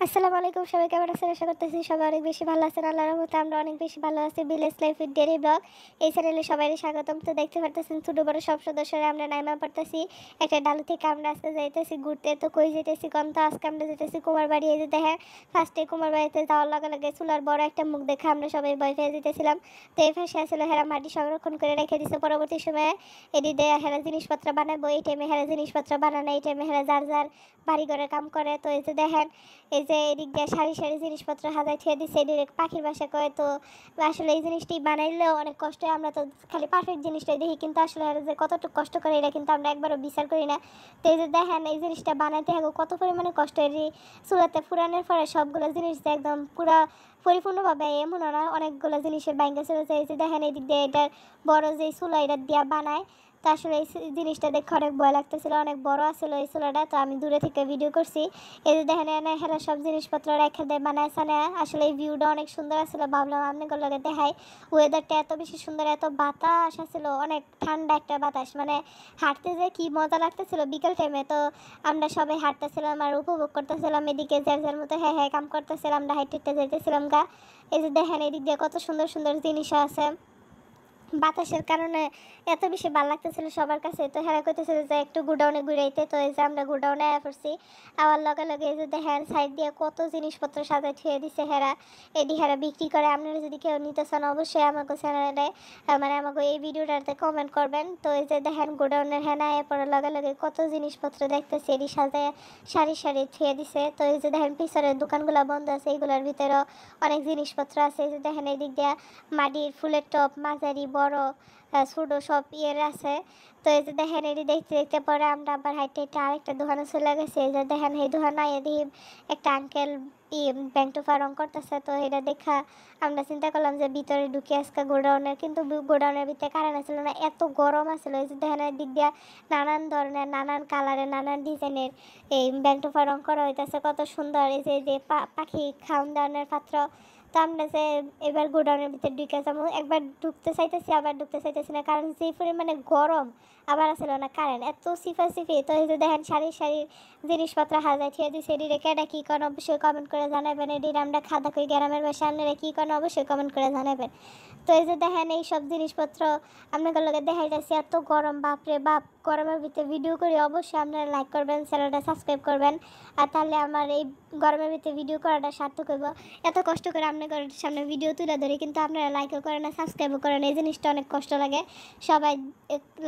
আসসালামু আলাইকুম, সবাই কেমন আছেন? আশা করতেছি সবাই অনেক বেশি ভালো আছেন। আল্লাহর রহমতে আমরা অনেক বেশি ভালো আছি। Village life with daily blog এই চ্যানেলে সবাইকে স্বাগতম। তো দেখতে পারতেছেন ছোট বড় সব সদস্যরা আমরা নাইমা পড়তেছি একটা ডালু থেকে। আমরা আজকে যাইতেছি ঘুরতে। তো কই যেতেছি কোন? তো আজকে আমরা যেতেছি কুমার বাড়ি। এই যে দেখেন, ফার্স্টে কুমার বাড়িতে যাওয়ার লগে লগে চুলার বড় একটা মুখ দেখে আমরা সবাই ভয় পেয়ে যেতেছিলাম। তো এই ফাঁসে আসলে হেরা মাটি সংরক্ষণ করে রেখে দিছে, পরবর্তী সময়ে এটি দিয়ে হেরা জিনিসপত্র বানাবো। এই টাইমে হেরা জিনিসপত্র বানানো, এই টাইমে হেরা যার যার বাড়ি ঘরে কাম করে। তো এই যে দেখেন, এই যে এদিক দিয়ে সারি সারি জিনিসপত্র হাজায় থিয়ে দিচ্ছে, এদিকে পাখির বাসা কয়। তো আসলে এই জিনিসটি বানাইলেও অনেক কষ্ট হয়। আমরা তো খালি পারফেক্ট জিনিসটাই দেখি, কিন্তু আসলে এরা যে কতটুকু কষ্ট করে এটা কিন্তু আমরা একবারও বিচার করি না। তো এই যে দেখেন, এই জিনিসটা বানাইতে হবে কত পরিমাণে কষ্ট। এর চুলাতে ফুরানোর পরে সবগুলো জিনিস যে একদম পুরা পরিপূর্ণভাবে এমন না, অনেকগুলো জিনিসের বাইঙ্গা চলে যায়। এই যে দেখেন, এই দিক দিয়ে এটার বড় যে চুলা এটা দিয়া বানায়। তো আসলে এই জিনিসটা দেখে অনেক ভয় লাগতেছিল, অনেক বড় আসলে এই চুলাটা। তো আমি দূরে থেকে ভিডিও করছি। এই যে দেখেন, এনে হেরা সব জিনিসপত্র রেখে দেয় বানায় সানে। আসলে এই ভিউটা অনেক সুন্দর আসলে, ভাবলাম আপনাদের লগে দেখাই। ওয়েদারটা এত বেশি সুন্দর, এত বাতাস আসছিল, অনেক ঠান্ডা একটা বাতাস, মানে হাঁটতে যে কি মজা লাগতেছিল বিকেল টাইমে। তো আমরা সবাই হাঁটতেছিলাম আর উপভোগ করতেছিলাম, এদিকে যার যার মতো হ্যাঁ হ্যাঁ কাম করতেছিলাম, আমরা হাইটে হেঁটে যেতেছিলাম গা। এই যে দেখেন, এদিক দিয়ে কত সুন্দর সুন্দর জিনিস আছে। বাতাসের কারণে এত বেশি ভালো লাগতেছিল সবার কাছে। তো হেরা কইতেছিল যে একটু গোডাউনে ঘুরাইতে। তো এই যে আমরা গোডাউনে আয়া পড়ছি। আবার লগে লগে এই যে দেখেন, সাইড দিয়ে কত জিনিসপত্র সাজায় থুয়ে দিছে হেরা। এডি হেরা বিক্রি করে। আপনারা যদি কেউ নিতে চান অবশ্যই আমাকে চ্যানেলে মানে আমাকে এই ভিডিওটাতে কমেন্ট করবেন। তো এই যে দেখেন, গোডাউনের হেনা আয়া পড়ার লগে লগে কত জিনিসপত্র দেখতেছে, এডি সাজায় সারি সারি থুয়ে দিছে। তো এই যে দেখেন, পিছনের দোকানগুলো বন্ধ আছে, এইগুলোর ভিতরেও অনেক জিনিসপত্র আছে। এই যে দেখেন, এই দিক দিয়ে মাটির ফুলের টপ, মাঝারি বড় ছোটো সব ইয়ের আছে। তো এই যে দেখেন, এটি দেখতে দেখতে পরে আমরা আবার হাইটে হেঁটে আরেকটা দোকানে চলে গেছি। এই যে দেখেন, এই দোকানে এদি একটা আঙ্কেল ব্যাংক টোফা রং করতেছে। তো এটা দেখা আমরা চিন্তা করলাম যে ভিতরে ঢুকে আজকে গোডাউনের, কিন্তু গোডাউনের ভিতরে কারেন্ট আসছিল না, এত গরম আসলো। এই যে দেখেন, দিক দিয়ে নানান ধরনের, নানান কালারের, নানান ডিজাইনের এই ব্যাংক টোফা রং করা হইতেছে, কত সুন্দর। এই যে পাখি খাওয়ান দাওয়ানোর পাত্র। তো আমরা যে এবার গোডাউনের ভিতরে ঢুকে যাবো, একবার ঢুকতে চাইতেছি আবার ঢুকতে চাইতেছি না, কারণ যে পরিমাণে গরম। আবার আসলে না কারেন্ট, এত সিফি। তো এই যে দেখেন, সারি সারি জিনিসপত্র হাজার থিয়ে দিচ্ছে। এটি রেখে এটা কী করেন অবশ্যই কমেন্ট করে জানাবেন। এটির আমরা খাদা কই গ্রামের বাসা, আপনারা কী করেন অবশ্যই কমেন্ট করে জানাবেন। তো এই যে দেখেন, এই সব জিনিসপত্র আপনাদের লগে দেখাই যাচ্ছে, এত গরম, বাপরে বাপ। গরমের ভিতরে ভিডিও করি, অবশ্যই আপনারা লাইক করবেন, চ্যানেলটা সাবস্ক্রাইব করবেন। আর তাহলে আমার এই গরমের ভিতরে ভিডিও করাটা সার্থক হইব। এত কষ্ট করে আপনাদের সামনে ভিডিও তুলে ধরি, কিন্তু আপনারা লাইকও করেন না, সাবস্ক্রাইবও করেন, এই জিনিসটা অনেক কষ্ট লাগে। সবাই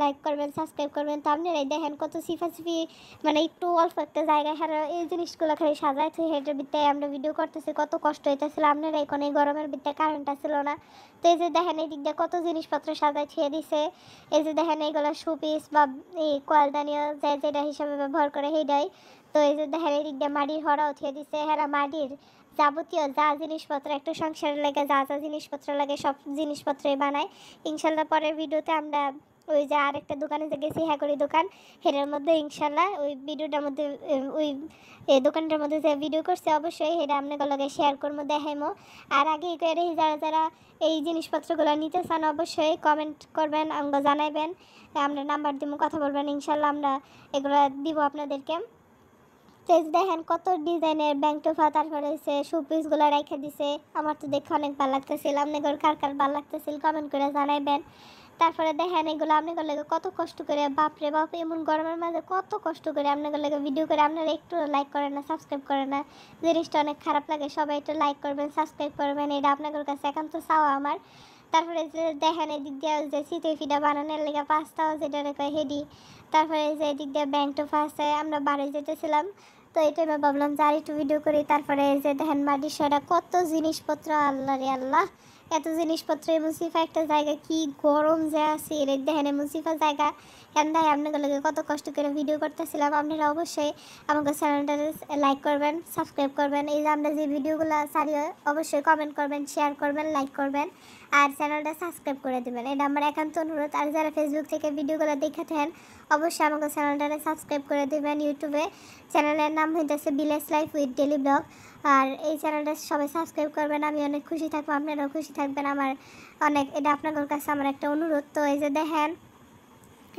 লাইক করবেন, সাবস্ক্রাইব করবেন। তো আপনারাই দেখেন কত সিফি, মানে একটু অল্প একটা জায়গায় হারা এই জিনিসগুলো খালি সাজায় থুই হেঁটের ভিতরে আমরা ভিডিও করতেছি, কত কষ্ট হইতেছিল। আপনারা এখন এই গরমের ভিতরে কারেন্টটা ছিল না। তো এই যে দেখেন, এই দিক দিয়ে কত জিনিসপত্র সাজায় থুয়ে দিছে। এই যে দেখেন, এইগুলো শোপিস বা এই কয়েলদানীয় যে যেটা হিসাবে ব্যবহার করে সেইটাই। তো এই যে দেখেন, এই দিক দিয়ে মাটির হরা উঠিয়ে দিছে হেরা, মাটির যাবতীয় যা জিনিসপত্র একটু সংসারের লাগে, যা যা জিনিসপত্র লাগে সব জিনিসপত্রই বানায়। ইনশাল্লাহ পরের ভিডিওতে আমরা ওই যে আরেকটা দোকানে যে গেছি, হ্যাকরি দোকান, হেটার মধ্যে ইনশাল্লাহ ওই ভিডিওটার মধ্যে ওই দোকানটার মধ্যে যে ভিডিও করছে অবশ্যই সেটা আপনাদের লগে শেয়ার করবো, দেখাইমো। আর আগে করে যারা যারা এই জিনিসপত্রগুলো নিতে চান অবশ্যই কমেন্ট করবেন, আমাকে জানাইবেন। আমরা নাম্বার দিব, কথা বলবেন, ইনশাল্লাহ আমরা এগুলো দিব আপনাদেরকে। তো দেখেন কত ডিজাইনের ব্যাংক টোফা, তারপরে হচ্ছে শোপিসগুলো রেখে দিছে। আমার তো দেখে অনেক ভালো লাগতেছিল, আপনাদের কার কার ভালো লাগতেছিল কমেন্ট করে জানাইবেন। তারপরে দেখেন, এগুলো আপনাদের লাগে কত কষ্ট করে, বাপরে বাপ, এমন গরমের মাঝে কত কষ্ট করে আপনাদের লাগে ভিডিও করে, আপনারা একটু লাইক করেন না, সাবস্ক্রাইব করেন না, জিনিসটা অনেক খারাপ লাগে। সবাই একটু লাইক করবেন, সাবস্ক্রাইব করবেন, এটা আপনাদের কাছে একান্ত চাওয়া আমার। তারপরে যে দেখেন, এদিক দিয়ে যে চিতই ফিডা বানানোর লেগে পাস্তাও যেটা রেখে হেডি। তারপরে যে এদিক দিয়ে ব্যাংক টোফা আছে, আমরা বাড়ি যেতেছিলাম। তো এই টাইমে ভাবলাম যে আর একটু ভিডিও করি। তারপরে এই যে দেখেন, মাটির সরা কত জিনিসপত্র, আল্লাহ রে আল্লাহ, এত জিনিসপত্র। মুসিফা একটা জায়গা, কি গরম যে আছে এর দেখেন, মুসিফা জায়গা এন্দায় আপনাদের কত কষ্ট করে ভিডিও করতেছিলাম। আপনারা অবশ্যই আমাকে চ্যানেলটা লাইক করবেন, সাবস্ক্রাইব করবেন। এই যে আমরা যে ভিডিওগুলো সারি অবশ্যই কমেন্ট করবেন, শেয়ার করবেন, লাইক করবেন, আর চ্যানেলটা সাবস্ক্রাইব করে দেবেন, এটা আমার একান্ত অনুরোধ। আর যারা ফেসবুক থেকে ভিডিওগুলো দেখে থাকেন অবশ্যই আমাকে চ্যানেলটা সাবস্ক্রাইব করে দেবেন। ইউটিউবে চ্যানেলের নাম হইতেছে village life with daily vlog. আর এই চ্যানেলটা সবাই সাবস্ক্রাইব করবেন, আমি অনেক খুশি থাকবো, আপনারাও খুশি থাকবেন। আমার অনেক এটা আপনাদের কাছে আমার একটা অনুরোধ। তো এই যে দেখেন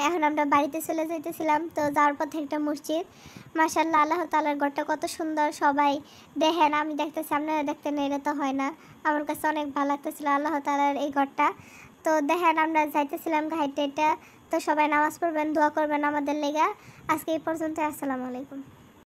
এখন আমরা বাড়িতে চলে যাইতেছিলাম, তো যাওয়ার পথে একটা মসজিদ, মাশাআল্লাহ আল্লাহ তাআলার ঘরটা কত সুন্দর। সবাই দেখেন, আমি দেখতেছি আপনারা দেখতেন, এটা তো হয় না, আমার কাছে অনেক ভালো লাগতেছিল আল্লাহ তাআলার এই ঘরটা। তো দেখেন আমরা যাইতেছিলাম ঘাইটে এটা। তো সবাই নামাজ পড়বেন, দোয়া করবেন আমাদের লেগা। আজকে এই পর্যন্ত, আসসালামু আলাইকুম।